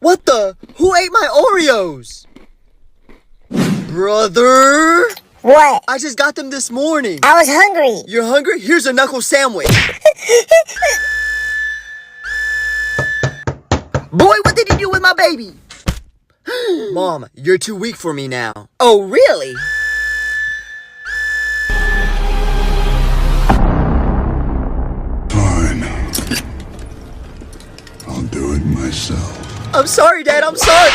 What the? Who ate my Oreos? Brother? What? I just got them this morning. I was hungry. You're hungry? Here's a knuckle sandwich. Boy, what did you do with my baby? Mom, you're too weak for me now. Oh, really? Fine. I'll do it myself. I'm sorry, Dad. I'm sorry.